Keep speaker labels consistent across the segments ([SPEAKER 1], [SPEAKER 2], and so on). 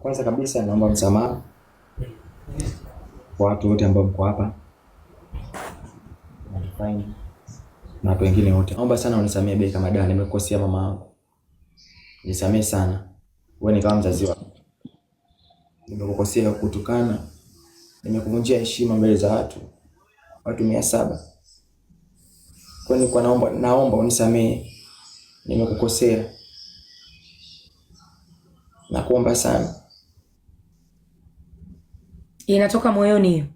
[SPEAKER 1] Kwanza kabisa naomba msamaha kwa watu wote ambao mko hapa na watu wengine wote. Naomba sana unisamehe Bei kama dada, nimekosea mama yangu. Nisamehe sana. Wewe ni kama mzazi wangu. Nimekukosea kutukana. Nimekuvunjia heshima mbele za watu 700. Kwa nini naomba unisamehe. Nimekukosea. Nakuomba sana.
[SPEAKER 2] Inatoka moyoni hiyo.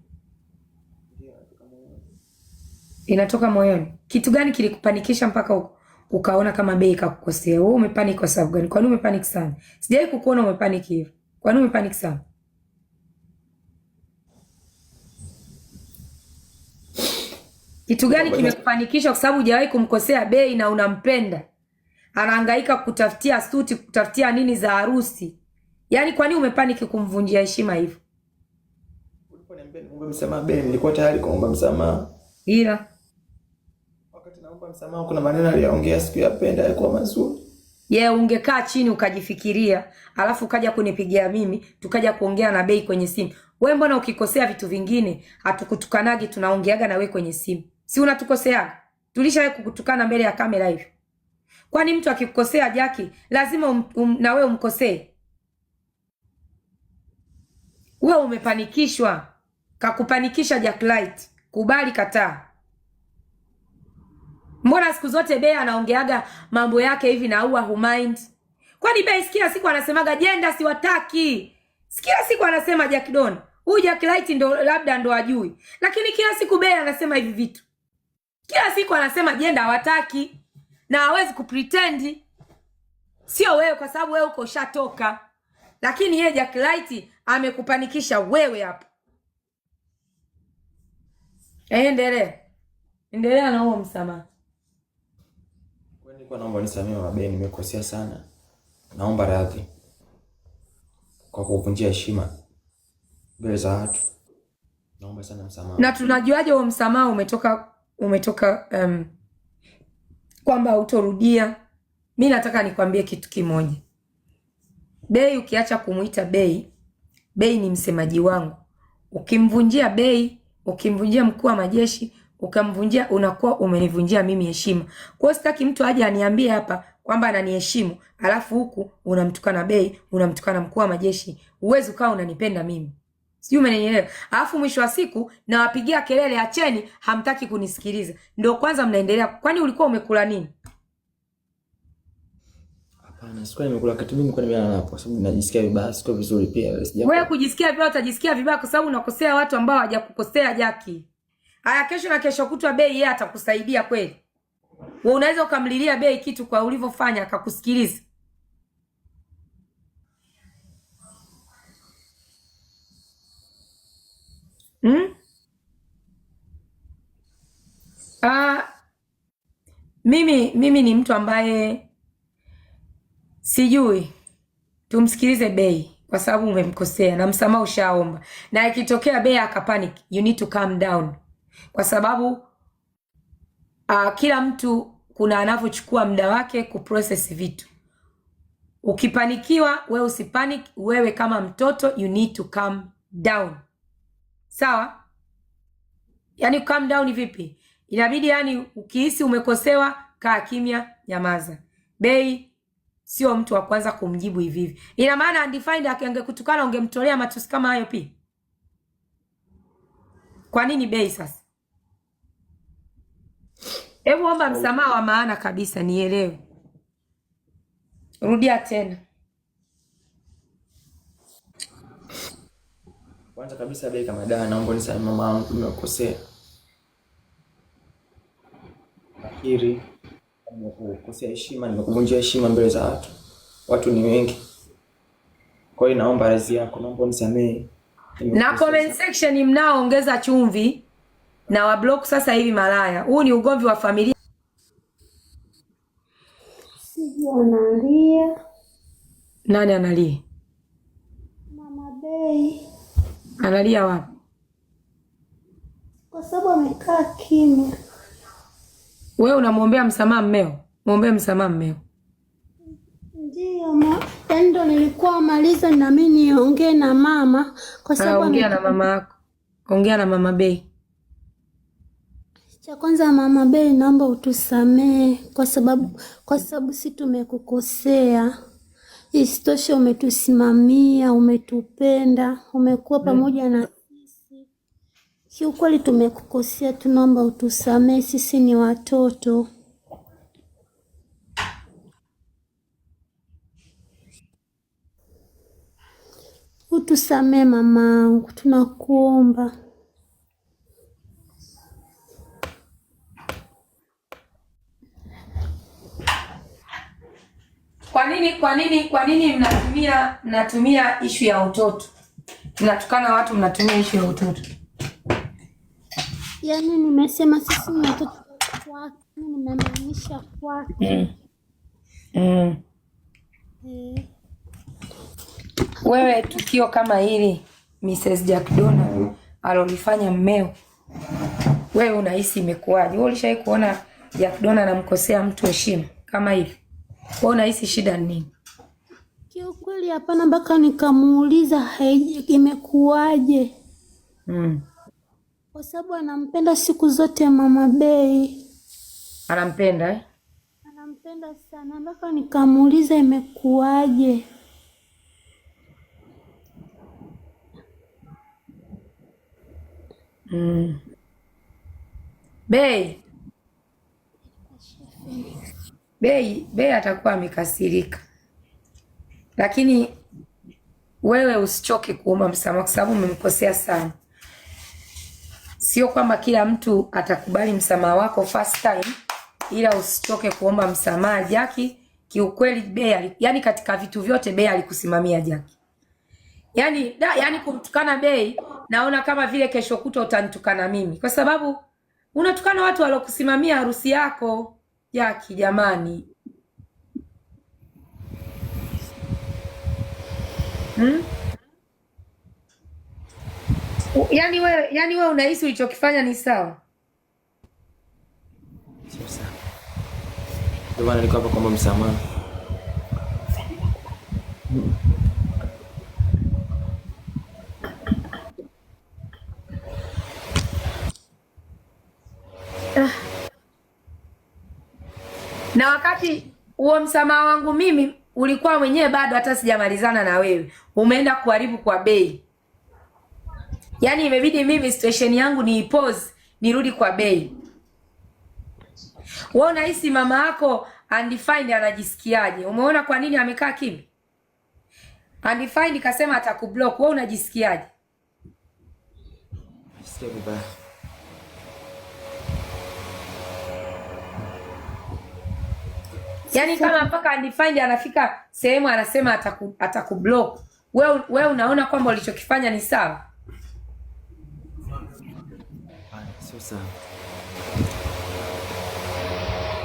[SPEAKER 2] Inatoka moyoni. Kitu gani kilikupanikisha mpaka ukaona kama Bei kakukosea? Wewe umepanic kwa sababu gani? Kwa nini umepanic sana? Sijawahi kukuona umepanic hivyo. Kwa nini umepanic sana? Kitu gani kimekupanikisha? Kwa sababu hujawahi kumkosea Bei na unampenda. Anahangaika kutafutia suti, kutafutia nini za harusi. Yaani kwa nini umepanic kumvunjia heshima hivyo?
[SPEAKER 1] Uliponiambia niombe msamaha Bei, nilikuwa tayari kuomba msamaha.
[SPEAKER 2] Ila
[SPEAKER 1] wakati naomba msamaha kuna maneno aliyoongea sikuyapenda, yalikuwa mazuri.
[SPEAKER 2] Ungekaa chini ukajifikiria, alafu ukaja kunipigia mimi, tukaja kuongea na Bei kwenye simu. Wewe mbona ukikosea vitu vingine hatukutukanagi, tunaongeaga na wewe kwenye simu? Si unatukoseaga? Tulishawahi kukutukana mbele ya kamera hivyo? Kwani mtu akikukosea Jackie lazima na wewe umkosee? Wewe umepanikishwa. Kakupanikisha Jacklight. Kubali kataa. Mbona siku zote Bei anaongeaga mambo yake hivi na humind? Kwani Bei sikia siku anasemaga jenda siwataki. Sikia siku anasema Jack Don. Huyu Jacklight labda ndo ajui. Lakini kila siku Bei anasema hivi vitu. Kila siku anasema jenda hawataki. Na hawezi kupretend. Sio wewe kwa sababu wewe uko ushatoka. Lakini yeye Jacklight amekupanikisha wewe hapo. Endelea na huo msamaha.
[SPEAKER 1] Kwa naomba nisamehe Bei, nimekosea sana. Naomba radhi kwa kuvunjia heshima mbele za watu. Naomba sana msamaha.
[SPEAKER 2] Na tunajuaje huo msamaha umetoka kwamba utorudia? Mimi nataka nikwambie kitu kimoja. Bei ukiacha kumuita Bei, Bei ni msemaji wangu. Ukimvunjia Bei, ukimvunjia mkuu wa majeshi, ukamvunjia, unakuwa umenivunjia mimi heshima. Kwa hiyo sitaki mtu aje aniambie hapa kwamba ananiheshimu, alafu huku unamtukana Bei, unamtukana mkuu wa majeshi. Uwezi ukawa unanipenda mimi. Sijui umenielewa? Alafu mwisho wa siku nawapigia kelele acheni, hamtaki kunisikiliza. Ndio kwanza mnaendelea. Kwani ulikuwa umekula nini?
[SPEAKER 1] Hapana, sikuwa nimekula kitu, mimi nilikuwa nimelala hapo kwa sababu najisikia vibaya, sio vizuri pia.
[SPEAKER 2] Wewe kujisikia vibaya utajisikia vibaya kwa sababu unakosea watu ambao hawajakukosea Jackie. Haya, kesho na kesho kutwa Bei yeye atakusaidia kweli? Wewe unaweza ukamlilia Bei kitu kwa ulivyofanya akakusikiliza? Mimi ni mtu ambaye sijui tumsikilize Bei kwa sababu umemkosea na msamaha ushaomba. Na ikitokea Bei akapanic, you need to calm down. Kwa sababu kila mtu kuna anavyochukua muda wake kuprocess vitu. Ukipanikiwa wewe usipanic, wewe kama mtoto you need to calm down. Sawa? Yaani calm down vipi? Inabidi yani ukihisi umekosewa kaa kimya, nyamaza. Bei sio mtu wa kwanza kumjibu hivi. Ina maana undefined angekutukana ungemtolea matusi kama hayo pia? Kwa nini Bei sasa? Hebu omba msamaha wa maana kabisa nielewe. Rudia tena.
[SPEAKER 1] Kwanza kabisa Bei kama dada, naomba nisamehe mama yangu, nimekosea. Nakiri nimekukosea heshima, nimekuvunjia heshima mbele za watu. Watu ni wengi. Kwa hiyo naomba radhi yako, naomba unisamehe.
[SPEAKER 2] Na comment section mnaoongeza chumvi na wa block sasa hivi malaya. Huu ni ugomvi wa familia.
[SPEAKER 3] Sijui analia.
[SPEAKER 2] Nani analia?
[SPEAKER 3] Mama Bei.
[SPEAKER 2] Analia wapi?
[SPEAKER 3] Kwa sababu amekaa kimya.
[SPEAKER 2] Wewe unamwombea msamaha mmeo? Muombe msamaha mmeo.
[SPEAKER 3] Ndio yaani ndo nilikuwa maliza na mimi niongee na mama kwa sababu
[SPEAKER 2] Ongea na mama yako, ongea na mama Bei.
[SPEAKER 3] cha kwanza, mama Bei, naomba utusamee kwa sababu si tumekukosea. Isitoshe umetusimamia, umetupenda, umekuwa pamoja na sisi. Kiukweli tumekukosea, tunaomba utusamee, sisi ni watoto. Utusamee mamangu, tunakuomba.
[SPEAKER 2] Kwa nini mnatumia ishu ya utoto? Mnatukana watu, mnatumia ishu ya utoto.
[SPEAKER 3] Yaani nimesema sisi ni watoto wake, nimemaanisha kwake.
[SPEAKER 2] Wewe tukio kama hili Mrs. Jack Donna alolifanya mmeo, wewe unahisi imekuwaje? Wewe ulishawahi kuona Jack Donna anamkosea mtu heshima kama hivi? Wewe unahisi shida ni nini?
[SPEAKER 3] Kiukweli hapana, mpaka nikamuuliza imekuwaje. Kwa sababu anampenda siku zote mama Bei.
[SPEAKER 2] Anampenda eh?
[SPEAKER 3] Anampenda sana, mpaka nikamuuliza imekuwaje.
[SPEAKER 2] Bei atakuwa amekasirika, lakini wewe usichoke kuomba msamaha kwa sababu umemkosea sana. Sio kwamba kila mtu atakubali msamaha wako first time, ila usichoke kuomba msamaha Jackie. Kiukweli Bei, yani katika vitu vyote Bei alikusimamia Jackie. Yani kumtukana Bei, naona kama vile kesho kutwa utanitukana mimi, kwa sababu unatukana watu walokusimamia harusi yako Jackie. Jamani, yani wewe unahisi ulichokifanya ni sawa?
[SPEAKER 1] Sio sawa. Ndio maana niko hapa kuomba msamaha.
[SPEAKER 2] Na wakati huo msamaha wangu mimi ulikuwa mwenyewe bado hata sijamalizana na wewe, umeenda kuharibu kwa Bei. Yaani imebidi mimi situation yangu ni pause, nirudi kwa Bei. Wewe unahisi mama yako Undefined anajisikiaje? Umeona kwa nini amekaa kimya? Undefined kasema atakublock, wewe unajisikiaje?
[SPEAKER 1] Sikia vibaya.
[SPEAKER 2] Yaani kama mpaka Undefined anafika sehemu anasema atakublock. Wewe unaona kwamba ulichokifanya ni sawa?
[SPEAKER 1] Sio sawa.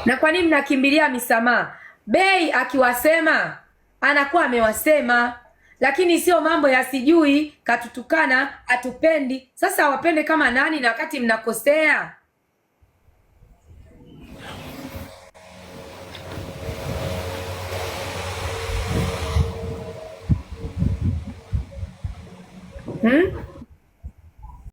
[SPEAKER 2] Na kwa nini mnakimbilia misamaha? Bei akiwasema anakuwa amewasema, lakini sio mambo ya sijui katutukana, atupendi. Sasa wapende kama nani na wakati mnakosea?